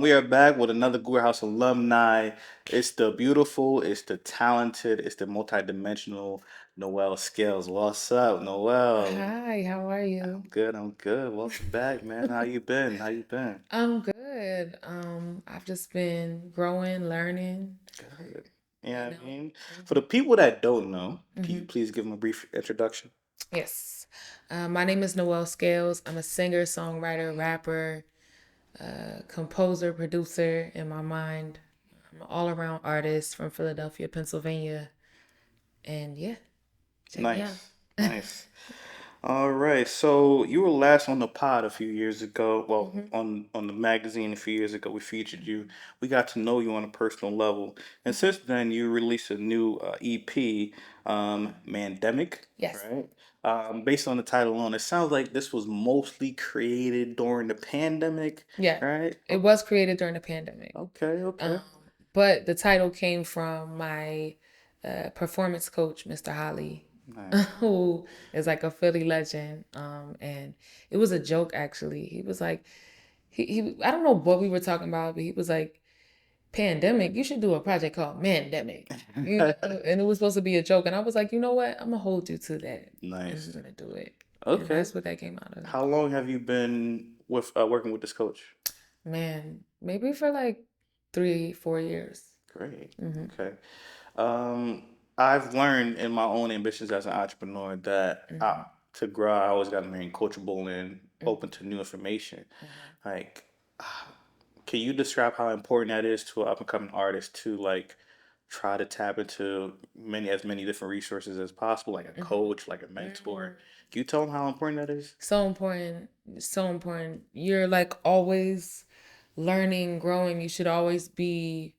We are back with another Guru House alumni. It's the beautiful, it's the talented, it's the multidimensional Noel Scales. What's up, Noel? Hi, how are you? I'm good, I'm good. Welcome back, man. How you been? How you been? I'm good. I've just been growing, learning, Good. you Yeah, I know. mean, for the people that don't know, can you hmm please give them a brief introduction? Yes. My name is Noél Scales. I'm a singer, songwriter, rapper, composer, producer in my mind. I'm an all-around artist from Philadelphia, Pennsylvania. And yeah, check me out. Nice, nice. All right, so you were last on the pod a few years ago. Well, hmm on the magazine a few years ago, we featured you. We got to know you on a personal level, and since then, you released a new EP, Mandemic, Yes. right? Based on the title alone, it sounds like this was mostly created during the pandemic, Yeah. right? It was created during the pandemic. Okay, Um, okay, but the title came from my performance coach, Mr. Holly, nice. who is like a Philly legend. And it was a joke actually. He was like, he I don't know what we were talking about, but he was like, pandemic, you should do a project called Mandemic. And it was supposed to be a joke. And I was like, you know what? I'm gonna hold you to that. And I'm Nice. gonna do it. And Okay. that's what that came out of. How long have you been with working with this coach? Man, maybe for like 3, 4 years. Great. hmm Okay. Um, I've learned in my own ambitions as an entrepreneur that hmm to grow, I always got to remain coachable and open hmm to new information. hmm Like, can you describe how important that is to an up and coming artist to like try to tap into many different resources as possible, like a hmm coach, like a mentor? hmm Can you tell them how important that is? So important. So important. You're like always learning, growing. You should always be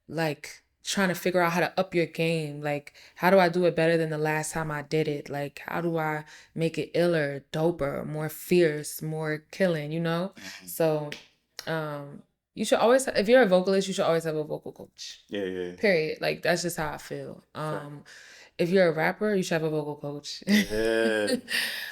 like trying to figure out how to up your game. Like, how do I do it better than the last time I did it? Like, how do I make it iller, doper, more fierce, more killing, you know? Mhm. So, um, you should always, if you're a vocalist, you should always have a vocal coach. Yeah, yeah. Period. Like, that's just how I feel. Fact. If you're a rapper, you should have a vocal coach. Yeah.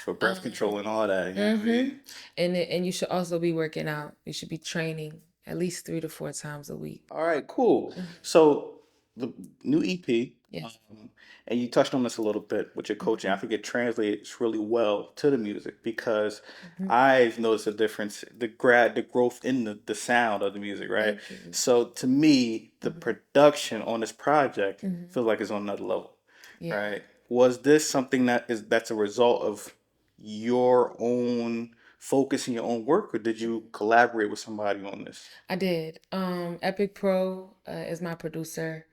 For um, breath control and all that, you know what I hmm mean? and you should also be working out. You should be training at least 3 to 4 times a week. All right, cool. Mhm. So the new EP, Yes. um, and you touched on this a little bit with your coaching. I hmm think it translates really well to the music because hmm I've noticed a difference, the growth in the sound of the music, right? Thank you. So to me, the hmm production on this project hmm feels like it's on another level, Yeah. right? Was this something that's a result of your own focus in your own work, or did you Mhm. collaborate with somebody on this? I did. Epic Pro is my producer.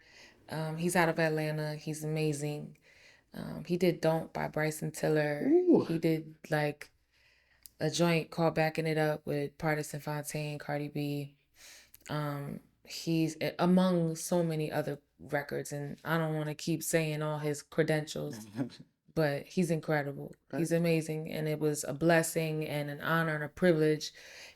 He's out of Atlanta. He's amazing. He did "Don't" by Bryson Tiller. Ooh. He did like a joint called "Backing It Up" with Partisan Fontaine, Cardi B. He's among so many other records, and I don't want to keep saying all his credentials, but he's incredible. Right. He's amazing, and it was a blessing and an honor and a privilege,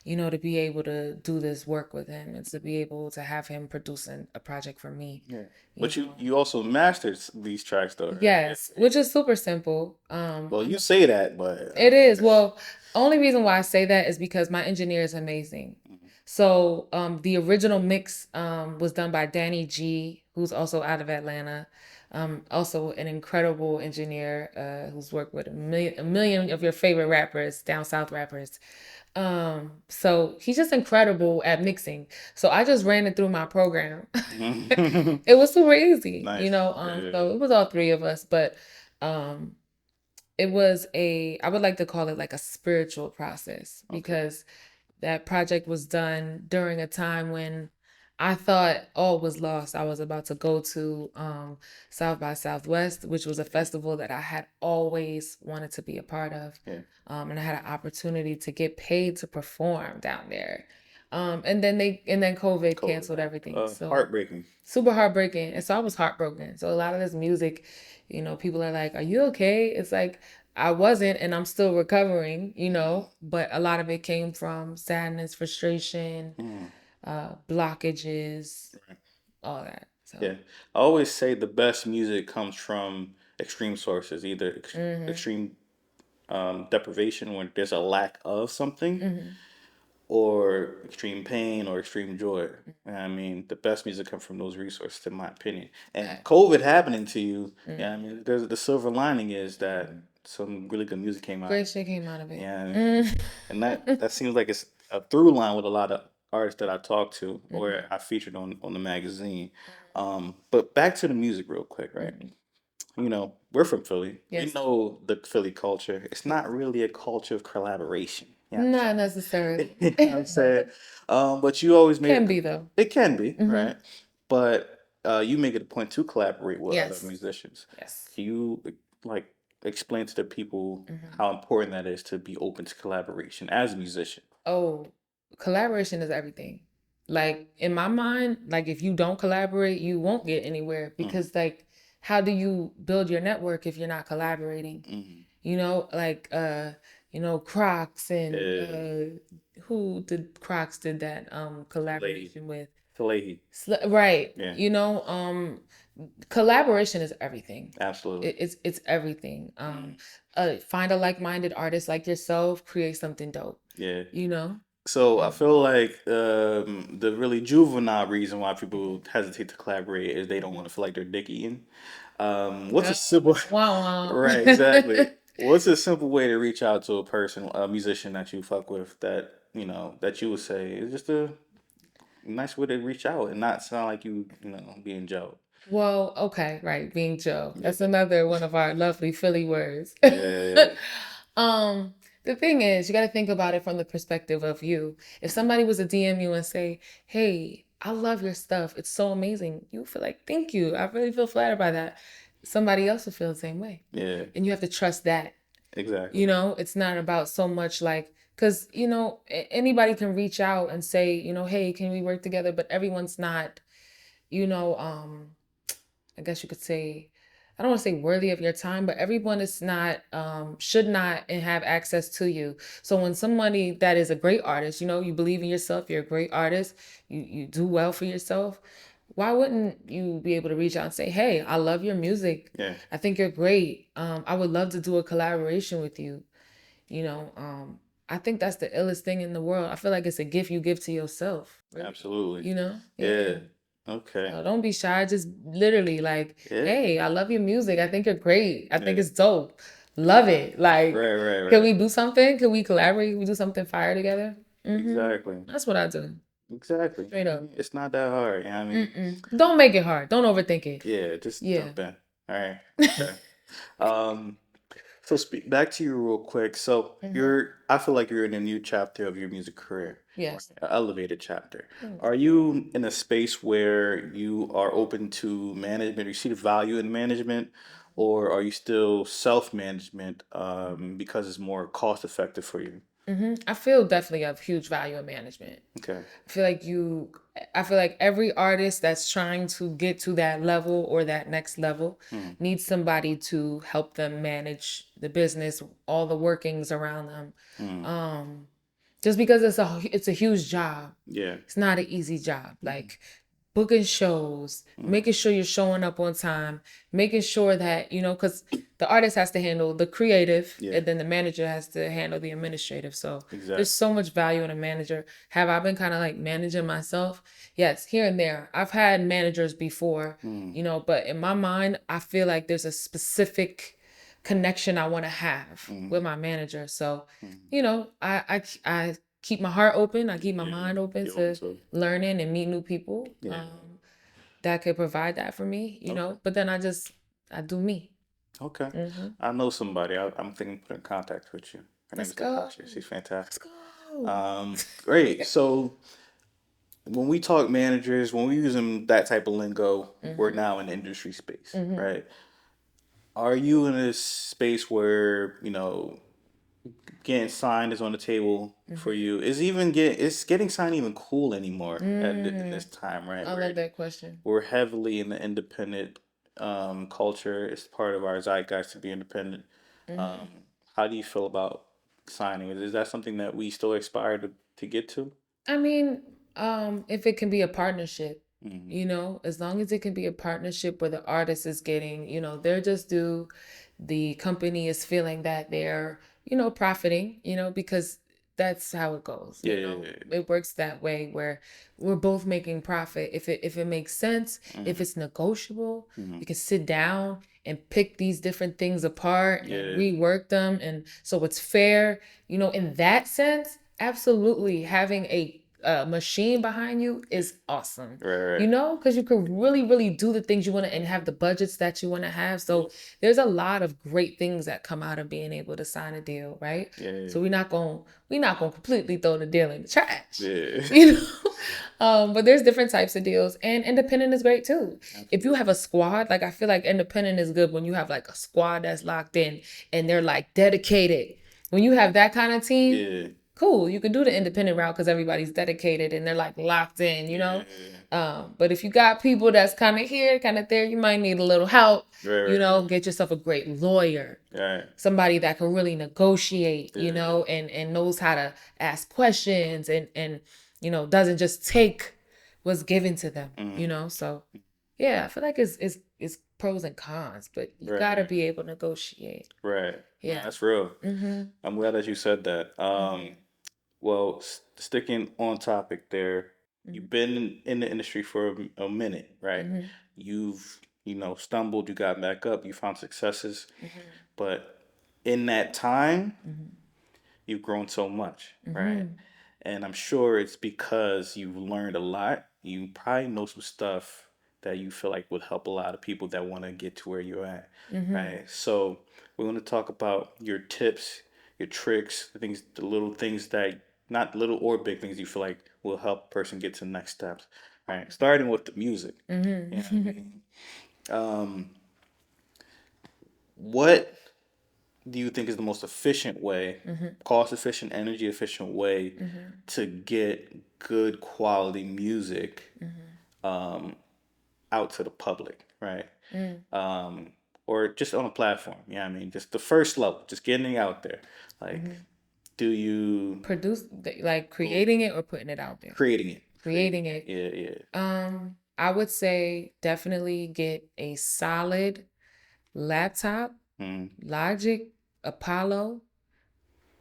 to be able to do this work with him and to be able to have him producing a project for me. Yeah. You But you know, you also mastered these tracks though, right? yes, which is super simple. Well, you say that, but It is. Well, only reason why I say that is because my engineer is amazing. So the original mix was done by Danny G, who's also out of Atlanta. Also an incredible engineer who's worked with a million of your favorite rappers, down south rappers. So he's just incredible at mixing. So I just ran it through my program. Mhm. It was super easy, Nice. Yeah, yeah. so it was all three of us, but um it was I would like to call it like a spiritual process Okay. because that project was done during a time when I thought all was lost. I was about to go to South by Southwest, which was a Okay. festival that I had always wanted to be a part of. Yeah. And I had an opportunity to get paid to perform down there. And then COVID Cool. canceled everything. So Heartbreaking. super heartbreaking. And so I was heartbroken. So a lot of this music, people are like, "Are you okay?" It's like I wasn't, and I'm still recovering, but a lot of it came from sadness, frustration, Mm. blockages, Right. all that. Yeah. So, I always say the best music comes from extreme sources, either hmm extreme deprivation when there's a lack of something, hmm or extreme pain or extreme joy. I mean, the best music comes from those resources, in my opinion. And Facts. COVID happening to you, Mm. yeah, I mean, there's the silver lining is that some really good music came out. Great shit came out of it. Yeah, Mm. and that seems like it's a through line with a lot of artists that I talk to or Mhm. I featured on the magazine. But back to the music real quick, right? Mhm. We're from Philly. We Yes. know the Philly culture. It's Yes. not really a culture of collaboration. You know what Not I'm saying? necessarily. You know what I'm saying? But you always made Can it. be though. It can be, Hmm. right? But you make it a point to collaborate with other Yes. musicians. Yes. Can you like explain to the people Hmm. how important that is to be open to collaboration as a musician? Oh, collaboration is everything. Like in my mind, like if you don't collaborate, you won't get anywhere Hmm. because like how do you build your network if you're not collaborating? Hmm. Like Crocs and Yeah. who did Crocs did that Falahi. collaboration with? Falahi. Right. Yeah. Collaboration is everything. Absolutely. It's everything. Mhm. Find a like-minded artist like yourself, create something dope. Yeah. You know? So I Um, feel like the really juvenile reason why mhm, people hesitate to collaborate is they don't mhm. want to feel like they're dick eating. What's a Uh, simple, wow, right? Exactly. What's a simple way to reach out to a person, a musician that you fuck with that that you would say is just a nice way to reach out and not sound like you being Joe. Well, okay, right, being Joe. Yeah. That's another one of our lovely Philly words. Yeah. um, the thing is, you got to think about it from the perspective of you. If somebody was to DM you and say, "Hey, I love your stuff. It's so amazing," you feel like, "Thank you. I really feel flattered by that." Somebody else will feel the same way, Yeah. and you have to trust that. Exactly. It's not about so much like because anybody can reach out and say, "Hey, can we work together?" But everyone's not, you know, I guess you could say, I don't want to say worthy of your time, but everyone is not, should not and have access to you. So when somebody that is a great artist, you believe in yourself, you're a great artist, you do well for yourself, why wouldn't you be able to reach out and say, "Hey, I love your music. Yeah. I think you're great. I would love to do a collaboration with you." You know, I think that's the illest thing in the world. I feel like it's a gift you give to yourself, really. Absolutely. Yeah. Yeah. Okay. So don't be shy. Just literally like, Yeah. "Hey, I love your music. I think you're great. I think Yeah. it's dope. Love it. Like, Right. Right. can Right. we do something? Can we collaborate? Can we do something fire together?" Exactly. That's what I do. Exactly. Straight I up. mean, it's not that hard. I mean, Don't make it hard. Don't overthink it. yeah, just Yeah. jump in. All right. Okay. Um, so speak back to you real quick. So Hmm. I feel like you're in a new chapter of your music career, right? Yes. An elevated chapter. Thanks. Are you in a space where you are open to management, or you see the value in management, or are you still self-management because it's more cost effective for you? I feel definitely a huge value in management. Okay. I feel like I feel like every artist that's trying to get to that level or that next level Mm, needs somebody to help them manage the business, all the workings around them. mm, Um, just because it's a huge job. yeah. It's not an easy job. Mm, Like booking shows, mm, making sure you're showing up on time, making sure that, because the artist has to handle the creative yeah. and then the manager has to handle the administrative. So there's Exactly. so much value in a manager. Have I been kind of like managing myself? Yes, here and there. I've had managers before, Mm, but in my mind, I feel like there's a specific connection I want to have mm, with my manager. So, mm. I keep my heart open. I keep my Yeah. mind open You're open to to it. learning and meet new people Yeah. that could provide that for me, Okay. But then I do me. Okay. Hmm. I know somebody. I'm thinking put in contact with you. Her name Let's is go. Natasha. She's Let's fantastic. go. Great. So when we talk managers, when we using that type of lingo, we're Hmm. now in the industry space, Hmm. right? Are you in a space where getting signed is on the table for Hmm. you? Is getting signed even cool anymore in this Mm. time, right? I love that question. We're heavily in the independent culture. It's part of our zeitgeist to be independent. Um, Hmm. how do you feel about signing? Is that something that we still aspire to get to? I mean, if it can be a partnership, Hmm. as long as it can be a partnership where the artist is getting, they're just due, the company is feeling that they're, profiting, because that's how it goes. Yeah, You yeah, know, yeah. it works that way where we're both making profit. If it makes sense, if Mm-hmm. it's negotiable, Mm-hmm. we can sit down and pick these different things apart and Yeah. rework them, and so it's fair. You know, in that sense, absolutely having a machine behind you is awesome. Right, You right. know, because you can really do the things you want to and have the budgets that you want to have. So there's a lot of great things that come out of being able to sign a deal, right? Yeah, yeah, So we're not gonna completely throw the deal in the trash, yeah. you know. But there's different types of deals, and independent is great too. If you Absolutely. have a squad, like I feel like independent is good when you have like a squad that's locked in and they're like dedicated. When you have that kind of team, Yeah. cool, you can do the independent route because everybody's dedicated and they're like locked in, you know. Yeah. But if you got people that's kind of here, kind of there, you might need a little help. Right, You right. know, get yourself a great lawyer, Right. somebody that can really negotiate, you Yeah. know, and knows how to ask questions and doesn't just take what's given to them, you Mm-hmm. know. So yeah, I feel like it's pros and cons, but you Right, gotta right. be able to negotiate. Right. No, Yeah. that's real. Mhm. I'm glad that you said that. Mhm. Well, sticking on topic there, you've Mhm. been in the industry for a minute, right? Mhm. You've, stumbled, you got back up, you found successes, Mhm. but in that time, Mhm. you've grown so much, right? Mhm. And I'm sure it's because you've learned a lot. You probably know some stuff that you feel like would help a lot of people that want to get to where you're at, Mhm. right? So we're going to talk about your tips, your tricks, the things, the little things that, not little or big things you feel like will help a person get to the next steps, right? Starting with the music. You know what I Mhm. mean? Um, what do you think is the most efficient way, Mhm. cost efficient, energy efficient way Mhm. to get good quality music Mhm. um, out to the public, right? Mhm. Um, or just on a platform. Yeah, I mean, just the first level, just getting it out there. Like, Mhm. do you Like creating it or putting it out there? creating it? Creating Creating it. it. Yeah, yeah. I would say definitely get a solid laptop, Mm, Logic, Apollo.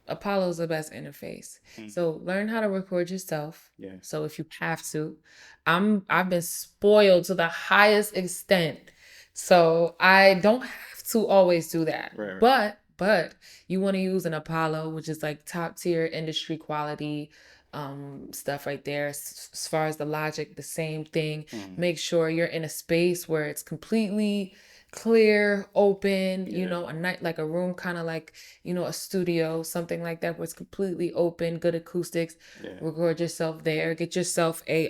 Apollo's the best interface. mm, So learn how to record yourself. yeah. So if you have to, I've been spoiled to the highest extent. So I don't have to always do that. Right, right. But you want to use an Apollo, which is like top tier industry quality stuff right there. As far as the Logic, the same thing. Mm, Make sure you're in a space where it's completely clear, open, yeah, a night like a room kind of like a studio, something like that, where it's completely open, good acoustics. yeah. Record yourself there. Get yourself a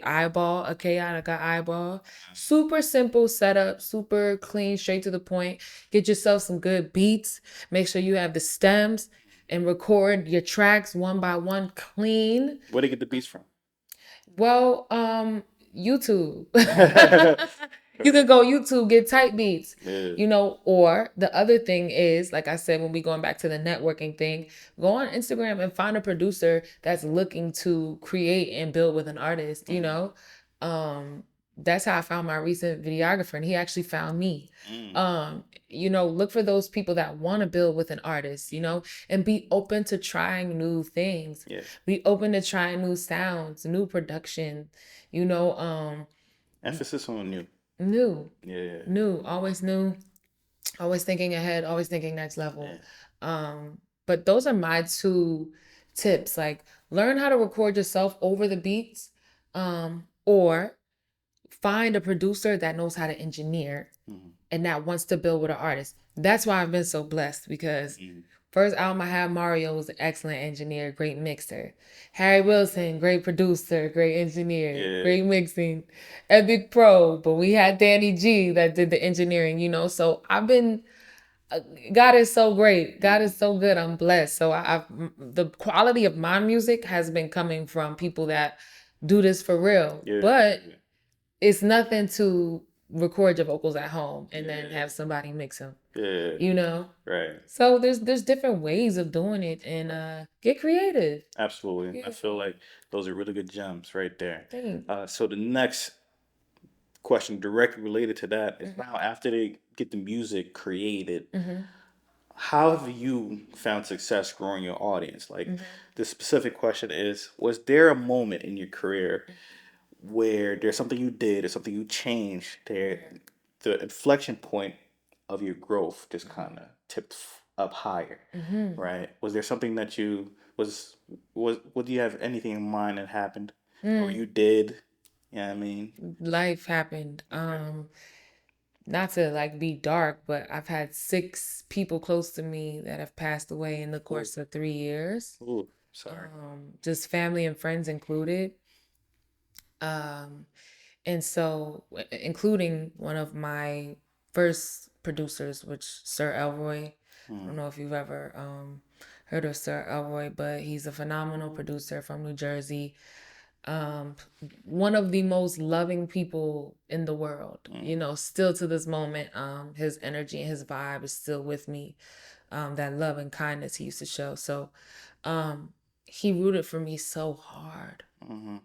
chaotic eyeball. Super simple setup, super clean, straight to the point. Get yourself some good beats. Make sure you have the stems and record your tracks one by one clean. Where do you get the beats from? Well, YouTube. Yeah. You could go YouTube, get type beats, Yeah. or the other thing is, like I said, when we going back to the networking thing, go on Instagram and find a producer that's looking to create and build with an artist. Mm, Um, that's how I found my recent videographer, and he actually found me. mm, Look for those people that want to build with an artist, and be open to trying new things. yeah. Be open to trying new sounds, new production, you know, um, Emphasis on new. new, Yeah. new, always thinking ahead, always thinking next Yeah. level. But those are my two tips. Like learn how to record yourself over the beats, or find a producer that knows how to engineer Mm, and that wants to build with an artist. That's why I've been so blessed because mm, first album I had, Mario was an excellent engineer, great mixer. Harry Wilson, great producer, great engineer, yeah. great mixing. Epic Pro, but we had Danny G that did the engineering. So I've been, God is so great. God Mm, is so good. I'm blessed. So the quality of my music has been coming from people that do this for real. yeah. But it's nothing to record your vocals at home and then Yeah. have somebody mix them, Yeah. you know? Right. So there's different ways of doing it, and get creative. Absolutely. I Yeah. feel like those are really good gems right there. Thanks. So the next question directly related to that is Mhm. now after they get the music created, Mhm. how have you found success growing your audience? Like, Mm-hmm. the specific question is, was there a moment in your career where there's something you did or something you changed that the inflection point of your growth just kind of tipped up higher, Mm-hmm. right? Was there something that you was do you have anything in mind that happened or Mm. you did? Yeah, I mean, Life happened. okay. Not to like be dark, but I've had 6 people close to me that have passed away in the Ooh, course of 3 years. ooh, sorry. Just family and friends included. Um, and so, including one of my first producers, which Sir Elroy. I don't Mm, know if you've ever heard of Sir Elroy, but he's a phenomenal producer from New Jersey. Um, one of the most loving people in the world. You mm, know, still to this moment, his energy and his vibe is still with me. That love and kindness he used to show. So, um, he rooted for me so hard. mm,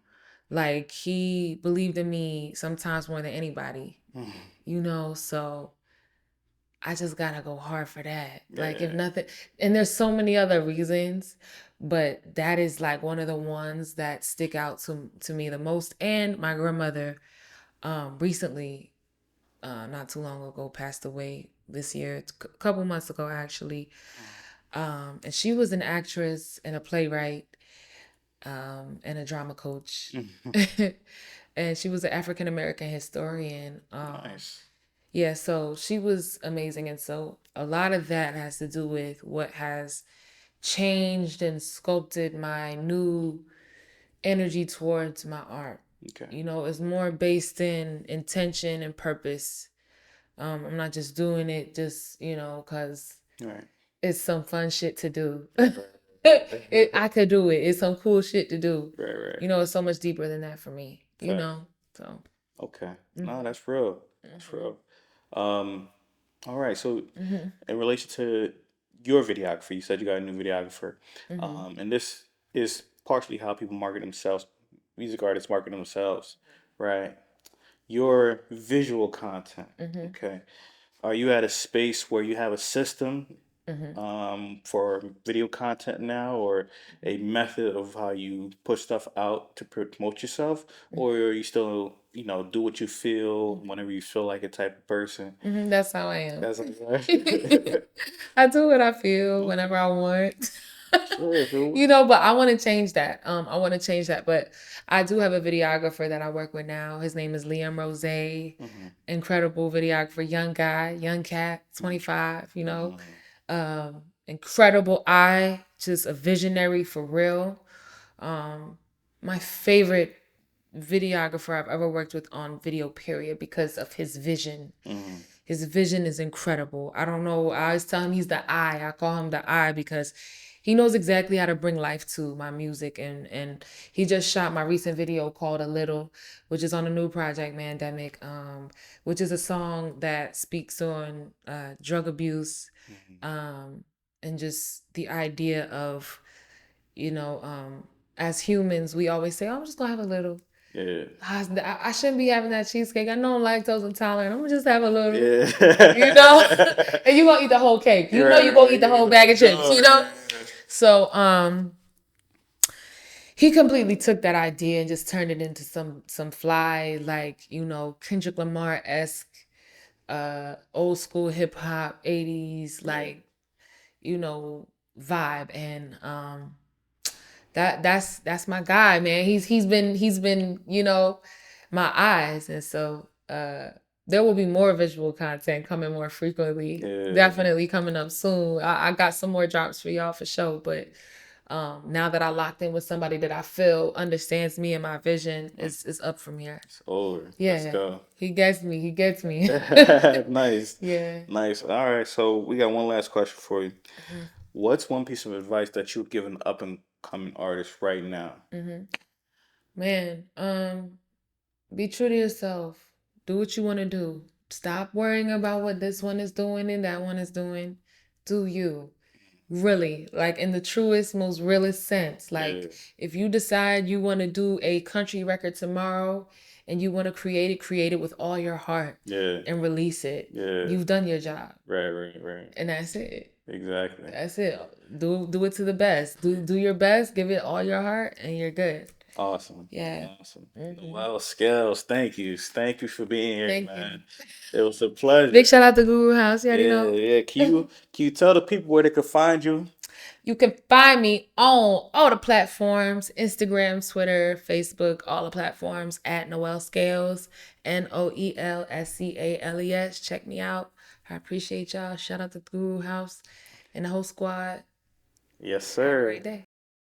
Like he believed in me sometimes more than anybody, mm. you know, so I just gotta go hard for that. Like if Yeah. nothing, and there's so many other reasons, but that is like one of the ones that stick out to me the most. And my grandmother recently, not too long ago, passed away this year, a couple months ago actually. And she was an actress and a playwright, and a drama coach. Mm. And she was an African American historian. Nice. Yeah, so she was amazing. And so a lot of that has to do with what has changed and sculpted my new energy towards my art. Okay. You know, it's more based in intention and purpose. I'm not just doing it just, because All right. it's some fun shit to do. Right. I could do it. It's some cool shit to do. Right. Right. You know, it's so much deeper than that for me. You Fact. know, so. Okay. No, Mhm. that's real. That's Mhm. real. Um, all right. So, Mhm. in relation to your videography, you said you got a new videographer. Mhm. And this is partially how people market themselves, music artists market themselves, right? Your visual content, Mhm. okay? Are you at a space where you have a system Mhm. for video content now, or a method of how you put stuff out to promote yourself, or are you still, do what you feel whenever you feel like a type of person? That's how I am. That's like, I do what I feel okay, whenever I want. sure. So, You know, but I want to change that. I want to change that. But I do have a videographer that I work with now. His name is Liam Rose. mhm, Incredible videographer, young guy, young cat, mhm, 25, mhm, incredible eye, just a visionary for real. Um, my favorite videographer I've ever worked with on video, period, because of his vision. mhm, His vision is incredible. I don't know. I always tell him he's the eye. I call him the eye because he knows exactly how to bring life to my music. And he just shot my recent video called A Little, which is on a new project, Mandemic, which is a song that speaks on drug abuse, mhm. um, and just the idea of, you know, as humans, we always say, oh, I'm just gonna have a little. Yeah. I shouldn't be having that cheesecake. I know I'm lactose intolerant. I'm gonna just have a little, Yeah. you know. And you gonna eat the whole cake. You know Right, you gonna eat right. the Give me whole the bag whole of chips. You jar. know. Yeah. So he completely took that idea and just turned it into some fly, like, Kendrick Lamar esque, old school hip hop, 80s, Yeah. like, vibe. And that's my guy, man. He's been my eyes. And so there will be more visual content coming more frequently, Yeah. definitely coming up soon. I got some more drops for y'all for sure. But now that I locked in with somebody that I feel understands me and my vision, Mm, is up from here. it's over. Let's Yeah, go. he gets me. Nice. Yeah. Nice. All right. So we got one last question for you. Hmm. What's one piece of advice that you would give an up and coming artist right now? Hmm. Man, be true to yourself. Do what you want to do. Stop worrying about what this one is doing and that one is doing. Do you. Really, like in the truest, most realest sense. Yeah. Like if you decide you want to do a country record tomorrow and you want to create it with all your heart Yeah. and release it. Yeah. You've done your job. Right, right, right. And that's it. Exactly. That's it. Do it to the best. Do your best. Give it all your heart, and you're good. Awesome. Yeah. Awesome. Hmm. Noel Scales, thank you. Thank you for being here, Thank you. man. It was a Big pleasure. shout out to Guru House. You already Yeah, know. yeah. Can you tell the people where they could find you? You can find me on all the platforms: Instagram, Twitter, Facebook, all the platforms at Noel Scales, NoelScales. Check me out. I appreciate y'all. Shout out to Guru House and the whole squad. Yes, Have a sir. great day.